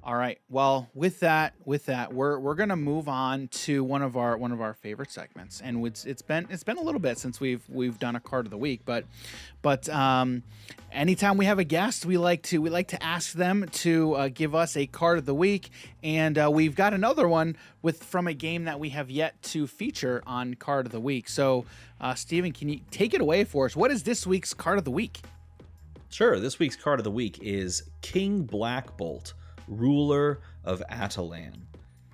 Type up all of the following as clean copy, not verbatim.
All right. Well, with that, we're gonna move on to one of our favorite segments, and it's been a little bit since we've done a card of the week, but anytime we have a guest, we like to ask them to give us a card of the week, and we've got another one from a game that we have yet to feature on card of the week. So, Steven, can you take it away for us? What is this week's card of the week? Sure. This week's card of the week is King Blackbolt, Ruler of Attilan.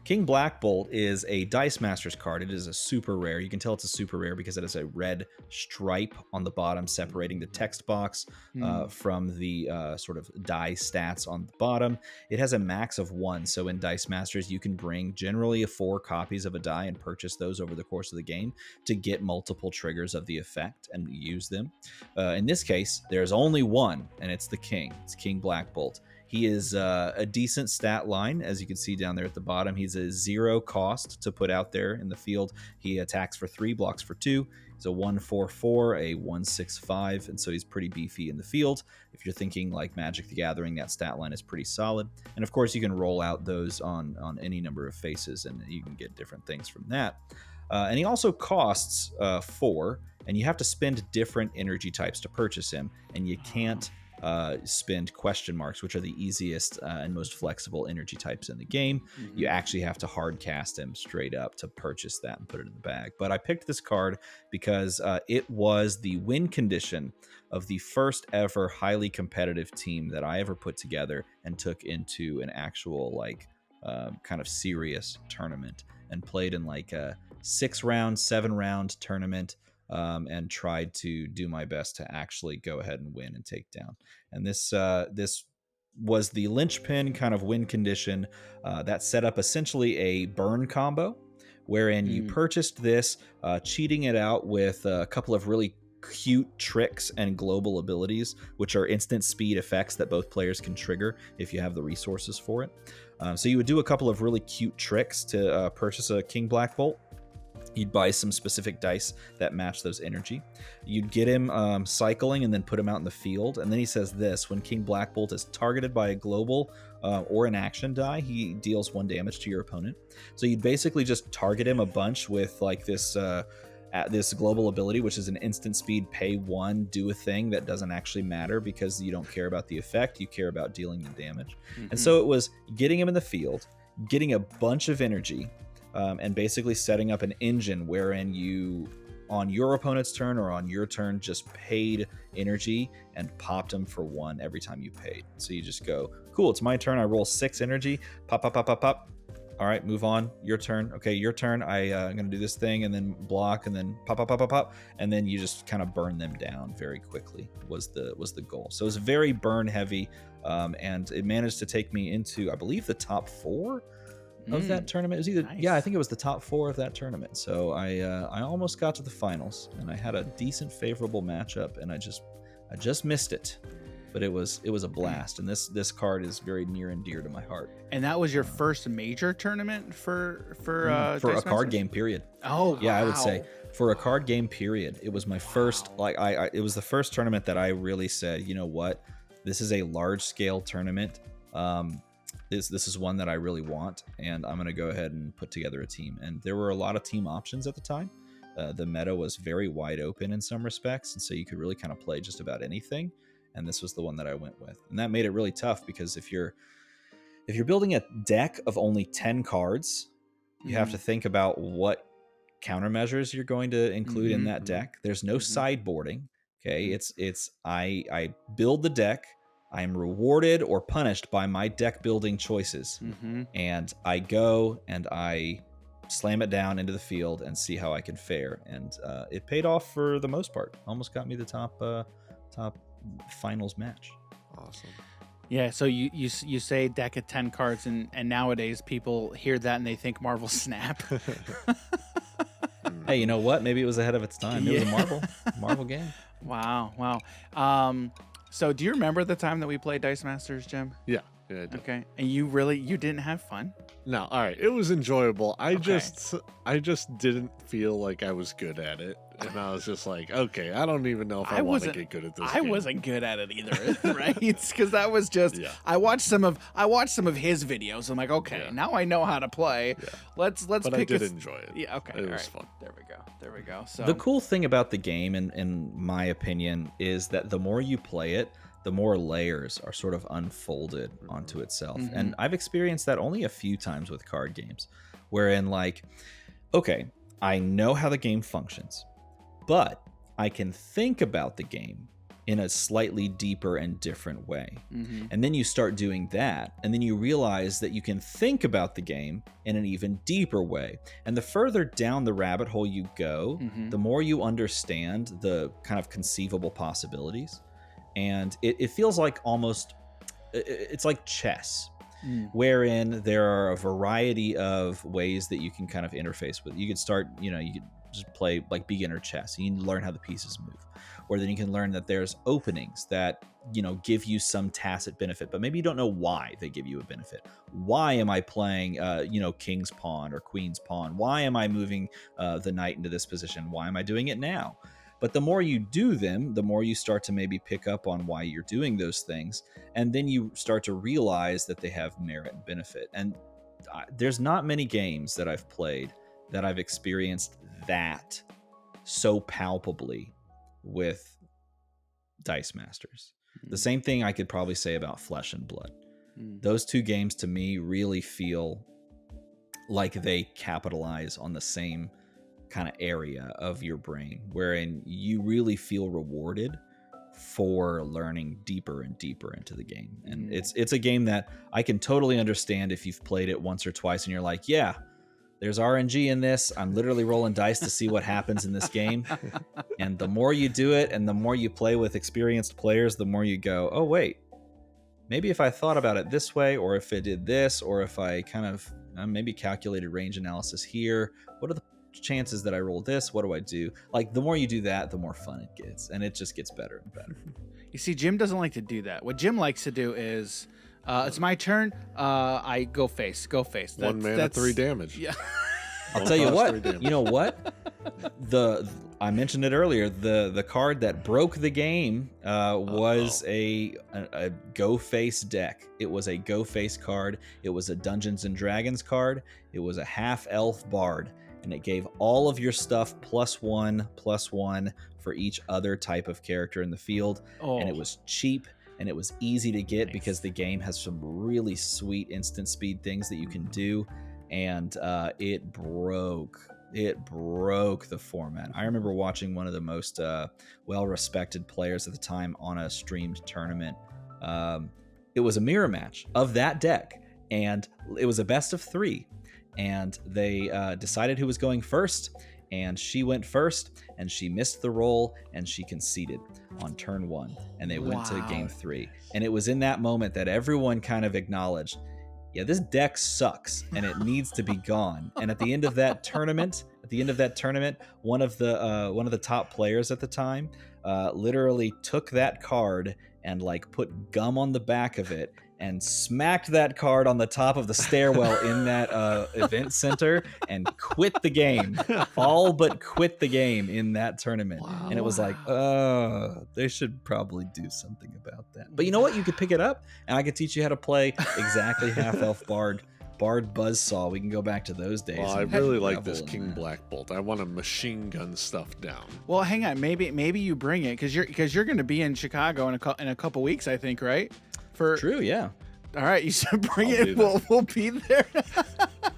King Blackbolt is a Dice Masters card. It is a super rare. You can tell it's a super rare because it has a red stripe on the bottom separating the text box from the sort of die stats on the bottom. It has a max of 1. So in Dice Masters, you can bring generally 4 copies of a die and purchase those over the course of the game to get multiple triggers of the effect and use them. In this case, there's only one, and it's the King. It's King Blackbolt. He is a decent stat line, as you can see down there at the bottom. He's a 0 cost to put out there in the field. He attacks for 3, blocks for 2. He's a 1/4/4, a 1/6/5, and so he's pretty beefy in the field. If you're thinking like Magic the Gathering, that stat line is pretty solid. And of course, you can roll out those on any number of faces, and you can get different things from that. And he also costs 4, and you have to spend different energy types to purchase him, and you can't spend question marks, which are the easiest and most flexible energy types in the game. You actually have to hard cast him straight up to purchase that and put it in the bag. But I picked this card because it was the win condition of the first ever highly competitive team that I ever put together and took into an actual kind of serious tournament and played in like a 6-round, 7-round tournament. And tried to do my best to actually go ahead and win and take down. And this was the linchpin kind of win condition that set up essentially a burn combo, wherein you purchased this, cheating it out with a couple of really cute tricks and global abilities, which are instant speed effects that both players can trigger if you have the resources for it. So you would do a couple of really cute tricks to purchase a King Blackbolt. You'd buy some specific dice that match those energy. You'd get him cycling and then put him out in the field. And then he says this: when King Blackbolt is targeted by a global or an action die, he deals 1 damage to your opponent. So you'd basically just target him a bunch with like this global ability, which is an instant speed, pay 1, do a thing that doesn't actually matter because you don't care about the effect, you care about dealing the damage. And so it was getting him in the field, getting a bunch of energy, and basically setting up an engine wherein you, on your opponent's turn or on your turn, just paid energy and popped them for 1 every time you paid. So you just go, cool, it's my turn. I roll 6 energy, pop, pop, pop, pop, pop. All right, move on. Your turn. Okay, your turn. I'm going to do this thing and then block and then pop, pop, pop, pop, pop. And then you just kind of burn them down very quickly was the goal. So it was very burn heavy, and it managed to take me into, I believe, the top 4 of that tournament. It was either Nice. Yeah, I think it was the top 4 of that tournament. So I almost got to the finals, and I had a decent favorable matchup, and I just missed it. But it was a blast, and this card is very near and dear to my heart. And that was your first major tournament for a Dice card Masters? game period. Oh, Yeah, wow. I would say for a card game period, it was my first. It was the first tournament that I really said, you know what, this is a large scale tournament. This is one that I really want, and I'm going to go ahead and put together a team. And there were a lot of team options at the time. The meta was very wide open in some respects, and so you could really kind of play just about anything. And this was the one that I went with, and that made it really tough because if you're building a deck of only 10 cards, you have to think about what countermeasures you're going to include in that deck. There's no sideboarding. Okay, it's I build the deck. I am rewarded or punished by my deck building choices, and I go and I slam it down into the field and see how I can fare. And it paid off for the most part. Almost got me the top finals match. Awesome. Yeah, so you say deck of 10 cards, and nowadays people hear that and they think Marvel Snap. Hey, you know what? Maybe it was ahead of its time. It was a Marvel game. Wow. So do you remember the time that we played Dice Masters, Jim? Yeah. Yeah, I did. Okay. And you didn't have fun? No, all right. It was enjoyable. I Okay. just didn't feel like I was good at it, and I was just like, okay, I don't even know if I want to get good at this. I game. wasn't good at it either, right? Because that was just I watched some of his videos. I'm like, okay, now I know how to play. Yeah. Let's But pick. I did enjoy it. Yeah. Okay. It was fun. There we go. So the cool thing about the game, in my opinion, is that the more you play it, the more layers are sort of unfolded onto itself. Mm-hmm. And I've experienced that only a few times with card games, wherein like, okay, I know how the game functions, but I can think about the game in a slightly deeper and different way. Mm-hmm. And then you start doing that, and then you realize that you can think about the game in an even deeper way. And the further down the rabbit hole you go, the more you understand the kind of conceivable possibilities. And it feels like it's like chess, wherein there are a variety of ways that you can kind of interface with. You could start, you could just play like beginner chess. You need to learn how the pieces move. Or then you can learn that there's openings that, give you some tacit benefit, but maybe you don't know why they give you a benefit. Why am I playing, king's pawn or queen's pawn? Why am I moving the knight into this position? Why am I doing it now? But the more you do them, the more you start to maybe pick up on why you're doing those things. And then you start to realize that they have merit and benefit. And there's not many games that I've played that I've experienced that so palpably with Dice Masters. The same thing I could probably say about Flesh and Blood. Those two games to me really feel like they capitalize on the same kind of area of your brain, wherein you really feel rewarded for learning deeper and deeper into the game. And it's a game that I can totally understand if you've played it once or twice and you're like, yeah, there's RNG in this. I'm literally rolling dice to see what happens in this game. And the more you do it and the more you play with experienced players, the more you go, oh, wait, maybe if I thought about it this way, or if it did this, or if I kind of maybe calculated range analysis here, what are the chances that I roll this? What do I do? Like, the more you do that, the more fun it gets, and it just gets better and better. You see, Jim doesn't like to do that. What Jim likes to do is, it's my turn. I go face. That's, 1 mana, 3 damage. Yeah. I'll tell you what. You know what? I mentioned it earlier. The card that broke the game was a go face deck. It was a go face card. It was a Dungeons and Dragons card. It was a half elf bard. And it gave all of your stuff +1/+1 for each other type of character in the field. And it was cheap and it was easy to get because the game has some really sweet instant speed things that you can do. And it broke the format. I remember watching one of the most well-respected players at the time on a streamed tournament. It was a mirror match of that deck, and it was a best of 3. And they decided who was going first, and she went first, and she missed the roll, and she conceded on turn 1, and they went to game 3. And it was in that moment that everyone kind of acknowledged, yeah, this deck sucks, and it needs to be gone. And at the end of that tournament, one of the top players at the time literally took that card and like put gum on the back of it and smacked that card on the top of the stairwell in that event center and quit the game. All but quit the game in that tournament. Wow. And it was like, they should probably do something about that. But you know what? You could pick it up and I could teach you how to play exactly half elf bard buzzsaw. We can go back to those days. Well, I really like this King Black Bolt. I want to machine gun stuff down. Well, hang on. Maybe you bring it because you're going to be in Chicago in a couple weeks, I think, right? True, yeah. All right, you said bring it. We'll be there.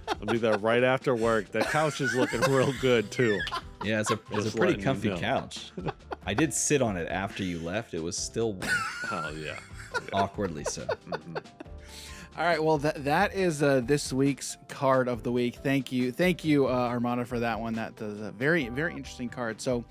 I'll be there right after work. That couch is looking real good too. Yeah, it's a pretty comfy couch. I did sit on it after you left. It was still warm. Oh yeah. Awkwardly so. Mm-hmm. All right, well that is this week's card of the week. Thank you, Armada, for that one. That is a very, very interesting card. So